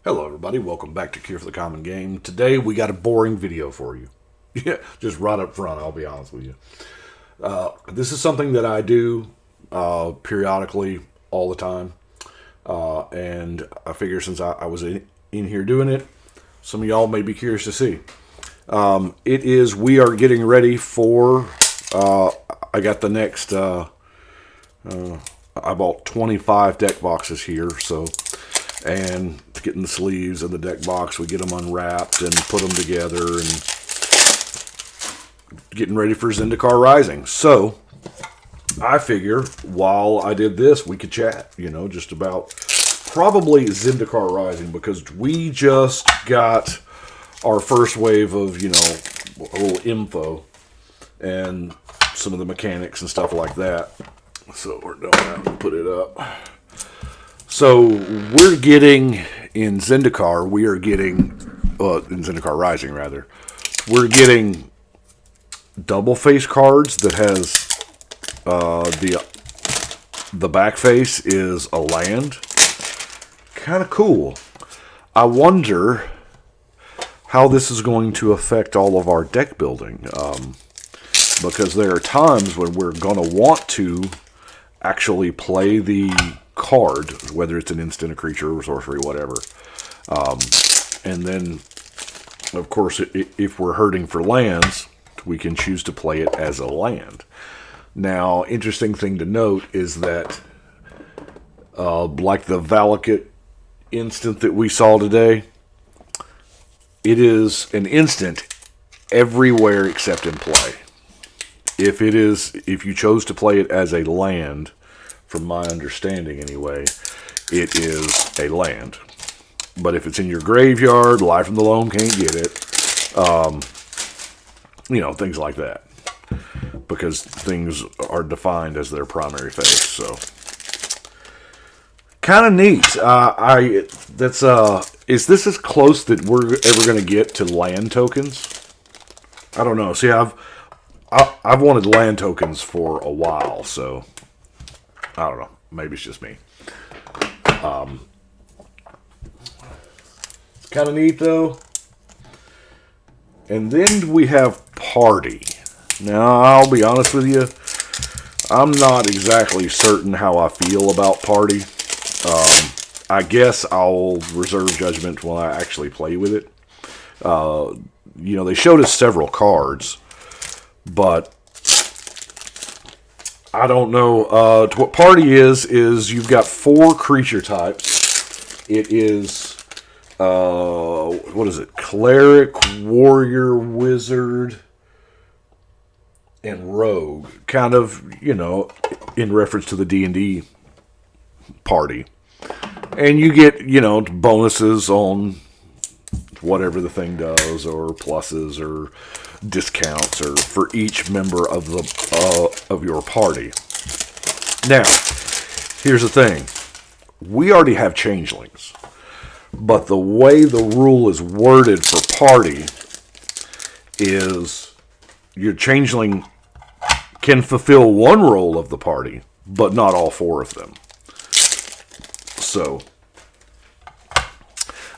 Hello everybody, welcome back to Cure for the Common Game. Today we got a boring video for you. Yeah, just right up front, I'll be honest with you. This is something that I do periodically all the time. And I figure since I was in here doing it, some of y'all may be curious to see. We are getting ready for, I got the next, I bought 25 deck boxes here, so... And getting the sleeves and the deck box, we get them unwrapped and put them together and getting ready for Zendikar Rising. So, I figure while I did this, we could chat, just about probably Zendikar Rising, because we just got our first wave of, a little info and some of the mechanics and stuff like that. So, we're going to have to put it up. So, we're getting, in Zendikar Rising, rather, we're getting double face cards that has, the back face is a land. Kind of cool. I wonder how this is going to affect all of our deck building, because there are times when we're going to want to actually play the card, whether it's an instant, a creature, or sorcery, whatever. And then, of course, if we're hurting for lands, we can choose to play it as a land. Now, interesting thing to note is that, like the Valakut instant that we saw today, it is an instant everywhere except in play. If you chose to play it as a land, from my understanding anyway, it is a land. But if it's in your graveyard, Life from the Loam can't get it. Things like that. Because things are defined as their primary face. So, kind of neat. Is this as close that we're ever going to get to land tokens? I don't know. See, I've wanted land tokens for a while, so... I don't know. Maybe it's just me. It's kind of neat, though. And then we have Party. Now, I'll be honest with you. I'm not exactly certain how I feel about Party. I guess I'll reserve judgment when I actually play with it. They showed us several cards. But... I don't know. What Party is you've got 4 creature types. It is, what is it? Cleric, Warrior, Wizard, and Rogue. Kind of, in reference to the D&D Party. And you get, bonuses on whatever the thing does, or pluses, or discounts, or for each member of your party. Now, here's the thing: we already have changelings, but the way the rule is worded for Party is your changeling can fulfill one role of the party, but not all 4 of them. So,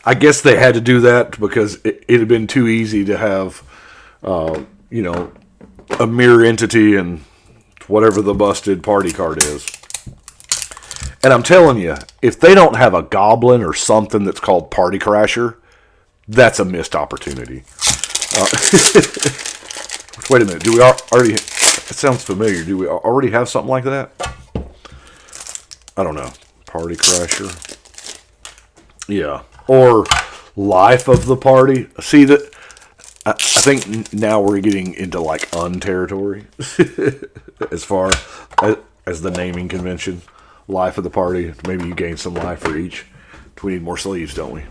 I guess they had to do that because it had been too easy to have, a mirror entity and whatever the busted party card is. And I'm telling you, if they don't have a goblin or something that's called Party Crasher, that's a missed opportunity. Wait a minute, do we already... It sounds familiar. Do we already have something like that? I don't know. Party Crasher. Yeah. Or Life of the Party. See, that I think now we're getting into like territory as far as the naming convention. Life of the Party. Maybe you gain some life for each. We need more sleeves, don't we?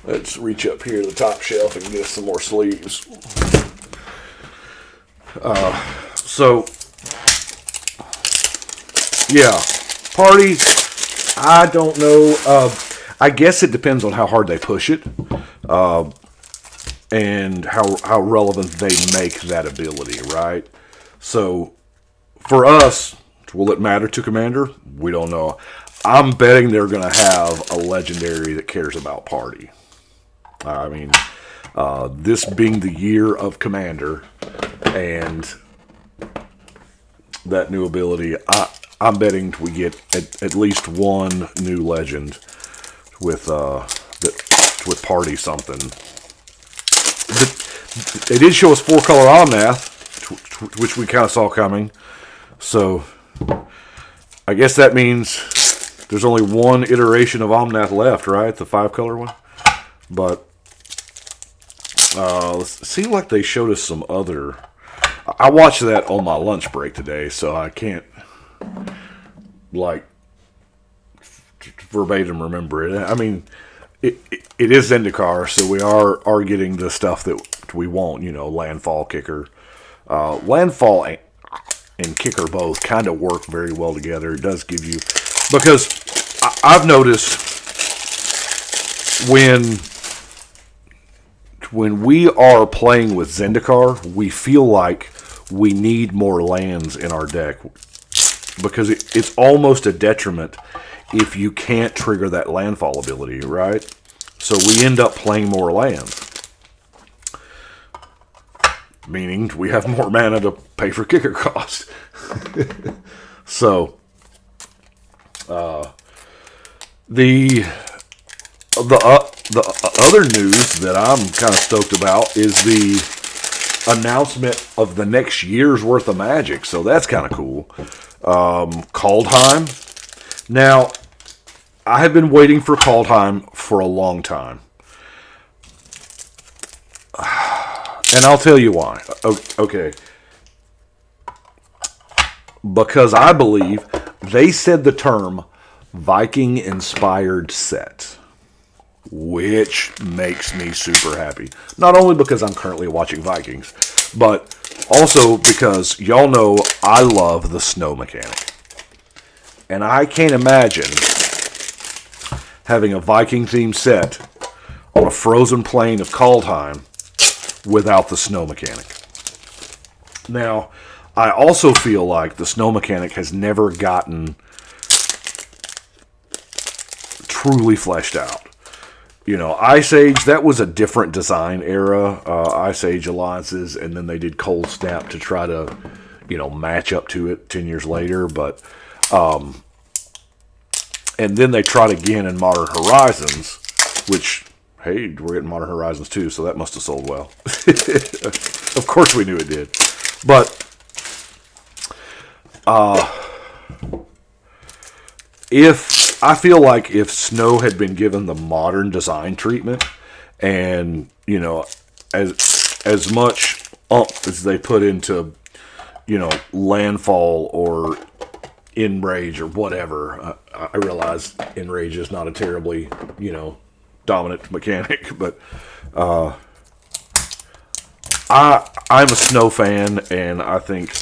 Let's reach up here to the top shelf and get us some more sleeves. So, yeah. Party, I don't know. I guess it depends on how hard they push it, and how relevant they make that ability, right? So, for us, will it matter to Commander? We don't know. I'm betting they're going to have a legendary that cares about party. I mean, this being the year of Commander and that new ability, I'm betting we get at least one new legend with party something. They did show us 4-color Omnath, which we kind of saw coming. So I guess that means there's only one iteration of Omnath left, right? The 5-color one. But it seemed like they showed us some other. I watched that on my lunch break today, so I can't like verbatim remember it. I mean, it is Zendikar, so we are getting the stuff that we want. You know, landfall, kicker, landfall and kicker both kind of work very well together. It does give you, because I've noticed when we are playing with Zendikar, we feel like we need more lands in our deck, because it's almost a detriment if you can't trigger that landfall ability, right? So we end up playing more lands, meaning we have more mana to pay for kicker cost. So the other news that I'm kind of stoked about is the announcement of the next year's worth of Magic. So that's kind of cool. Kaldheim. Now, I have been waiting for Kaldheim for a long time. And I'll tell you why. Okay. Because I believe they said the term Viking-inspired set, which makes me super happy. Not only because I'm currently watching Vikings, but also because y'all know I love the snow mechanic. And I can't imagine having a Viking-themed set on a frozen plain of Kaldheim without the snow mechanic. Now, I also feel like the snow mechanic has never gotten truly fleshed out. You know, Ice Age, that was a different design era, Ice Age Alliances, and then they did Cold Snap to try to, you know, match up to it 10 years later, but, and then they tried again in Modern Horizons, which, hey, we're getting Modern Horizons 2, so that must have sold well. Of course we knew it did. But, I feel like if Snow had been given the modern design treatment, and you know, as much as they put into, you know, landfall or enrage or whatever, I realize enrage is not a terribly, you know, dominant mechanic, but I'm a Snow fan, and I think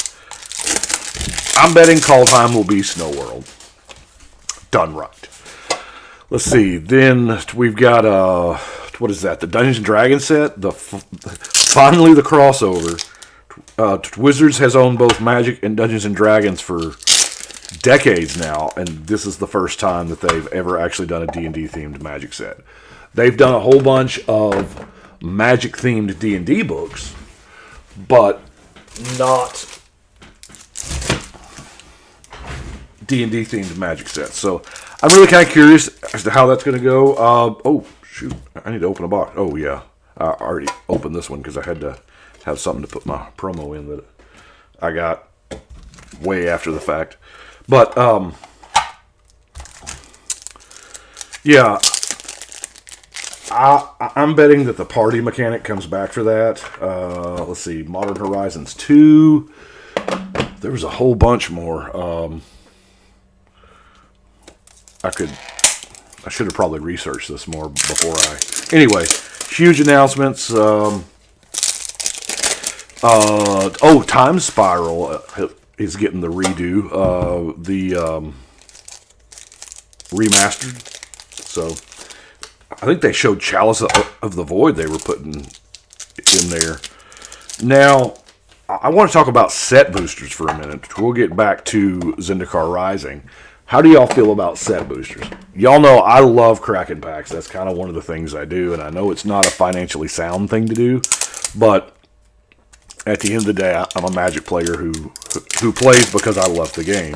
I'm betting Kaldheim will be Snow World. Done right. Let's see. Then we've got what is that? The Dungeons and Dragons set. Finally the crossover. Wizards has owned both Magic and Dungeons and Dragons for decades now, and this is the first time that they've ever actually done a D&D themed Magic set. They've done a whole bunch of Magic themed D&D books, but not D&D themed Magic sets. So I'm really kind of curious as to how that's going to go. Oh, shoot. I need to open a box. Oh, yeah. I already opened this one because I had to have something to put my promo in that I got way after the fact. But, yeah. I'm betting that the party mechanic comes back for that. Let's see. Modern Horizons 2. There was a whole bunch more. I should have probably researched this more before Anyway, huge announcements. Time Spiral is getting the redo. The remastered. So, I think they showed Chalice of the Void they were putting in there. Now, I want to talk about set boosters for a minute. We'll get back to Zendikar Rising. How do y'all feel about set boosters? Y'all know I love cracking packs. That's kind of one of the things I do, and I know it's not a financially sound thing to do, but at the end of the day, I'm a Magic player who plays because I love the game.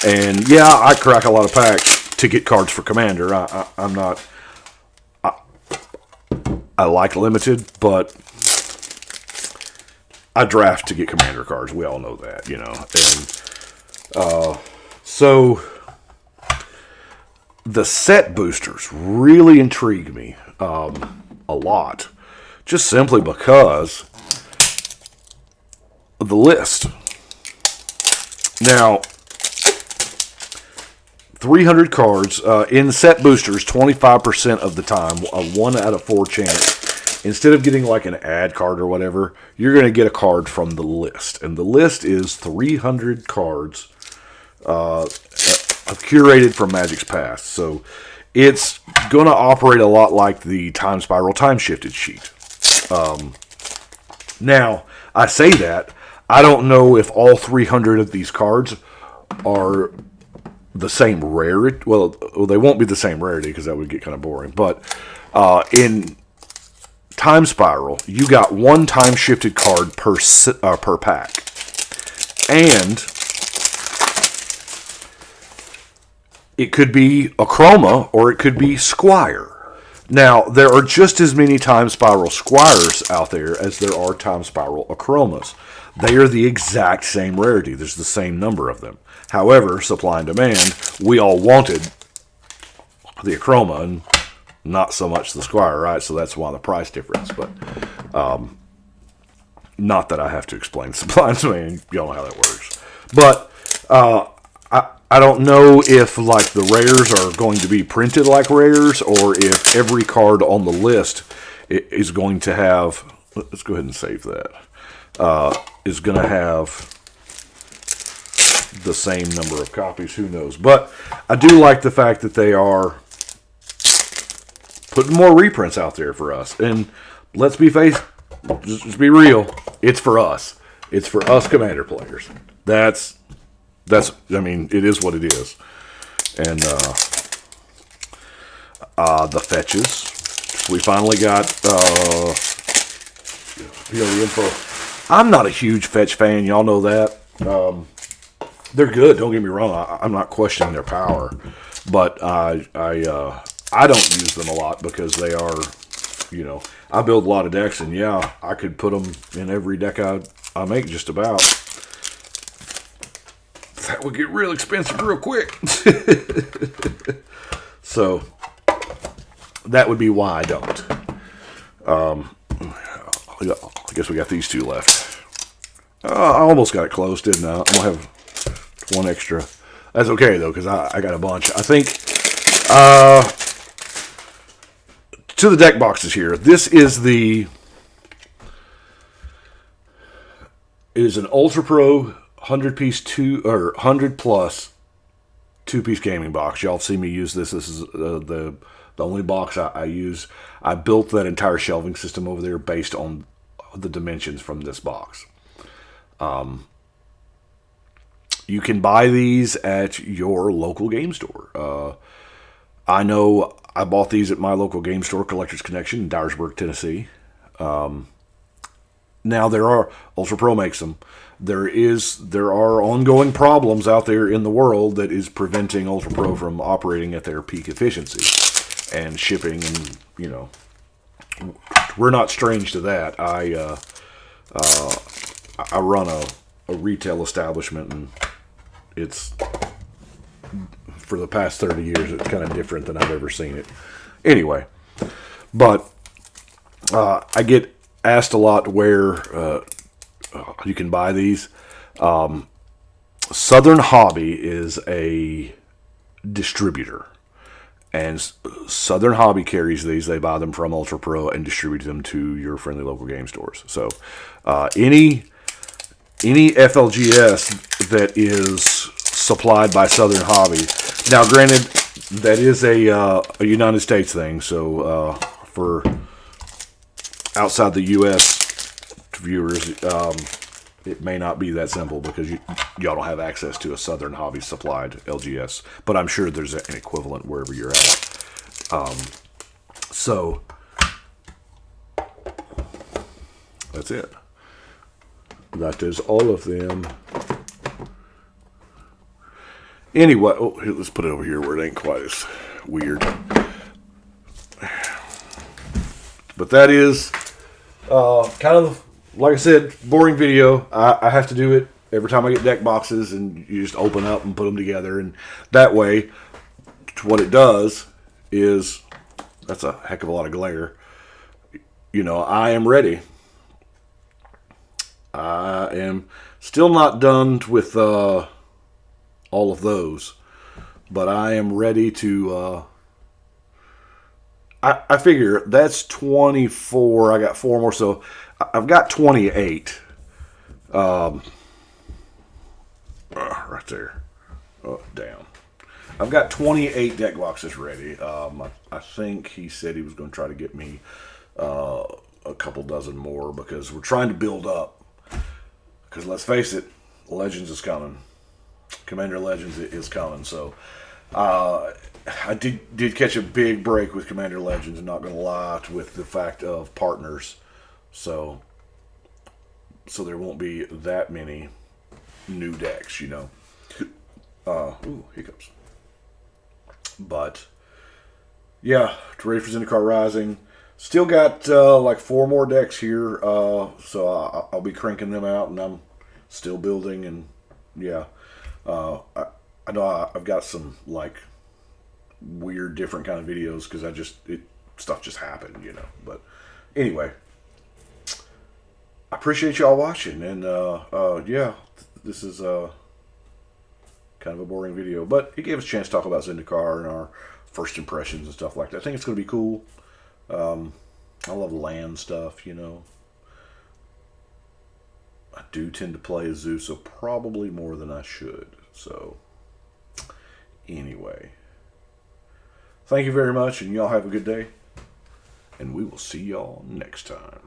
And yeah, I crack a lot of packs to get cards for Commander. I'm not... I like Limited, but I draft to get Commander cards. We all know that, you know. And so the set boosters really intrigue me a lot, just simply because of the list. Now, 300 cards in set boosters, 25% of the time, a 1 out of 4 chance. Instead of getting like an ad card or whatever, you're going to get a card from the list. And the list is 300 cards curated from Magic's past. So it's going to operate a lot like the Time Spiral Time Shifted sheet. Now, I say that. I don't know if all 300 of these cards are the same rarity. Well, they won't be the same rarity because that would get kind of boring. But in Time Spiral, you got 1 time-shifted card per pack. And it could be a Chroma or it could be Squire. Now, there are just as many Time Spiral Squires out there as there are Time Spiral Achromas. They are the exact same rarity. There's the same number of them. However, supply and demand, we all wanted the Achroma and not so much the Squire, right? So that's why the price difference. But not that I have to explain supply and demand. Y'all know how that works. But I don't know if like the rares are going to be printed like rares or if every card on the list is going to have... Let's go ahead and save that. Is going to have the same number of copies. Who knows? But I do like the fact that they are putting more reprints out there for us. And let's be just be real. It's for us. It's for us Commander players. That's I mean, it is what it is. And the fetches. We finally got the info. I'm not a huge fetch fan. Y'all know that. They're good. Don't get me wrong. I'm not questioning their power, but I don't use them a lot because they are, you know, I build a lot of decks, and yeah, I could put them in every deck I make just about. That would get real expensive real quick. So that would be why I don't. I guess we got these 2 left. I almost got it close, didn't I? I'm going to have 1 extra. That's okay, though, because I got a bunch. I think, to the deck boxes here. This is it is an Ultra Pro 100-piece 100 plus 2-piece gaming box. Y'all have seen me use this. This is the only box I use. I built that entire shelving system over there based on the dimensions from this box. You can buy these at your local game store. I know I bought these at my local game store, Collectors Connection, in Dyersburg, Tennessee. Now Ultra Pro makes them. There are ongoing problems out there in the world that is preventing Ultra Pro from operating at their peak efficiency and shipping, and you know, we're not strange to that. I run a retail establishment, and it's for the past 30 years it's kind of different than I've ever seen it. Anyway, but I get asked a lot where you can buy these. Southern Hobby is a distributor, and Southern Hobby carries these. They buy them from Ultra Pro and distribute them to your friendly local game stores. So any FLGS that is supplied by Southern Hobby. Now, granted, that is a United States thing, so for outside the U.S. viewers, it may not be that simple because y'all don't have access to a Southern Hobby supplied LGS, but I'm sure there's an equivalent wherever you're at. So that's it. That is all of them. Anyway, here, let's put it over here where it ain't quite as weird. But that is kind of, like I said, boring video. I have to do it every time I get deck boxes, and you just open up and put them together. And that way, what it does is, that's a heck of a lot of glare. You know, I am ready. I am still not done with all of those, but I am ready to... I figure that's 24. I got 4 more, so I've got 28. Right there. Oh, damn. I've got 28 deck boxes ready. I think he said he was going to try to get me a couple dozen more because we're trying to build up. Because let's face it, Legends is coming. Commander Legends is coming, so... I did catch a big break with Commander Legends, I'm not going to lie, with the fact of partners. So there won't be that many new decks, you know. Ooh, hiccups. But, yeah, ready for Zendikar Rising. Still got like 4 more decks here, so I'll be cranking them out, and I'm still building, and yeah. I know I've got some, like, weird different kind of videos because stuff just happened, you know. But anyway, I appreciate y'all watching, and yeah, this is kind of a boring video, but it gave us a chance to talk about Zendikar and our first impressions and stuff like that. I think it's going to be cool. I love land stuff, you know. I do tend to play as Zeus, so probably more than I should. So anyway, thank you very much, and y'all have a good day, and we will see y'all next time.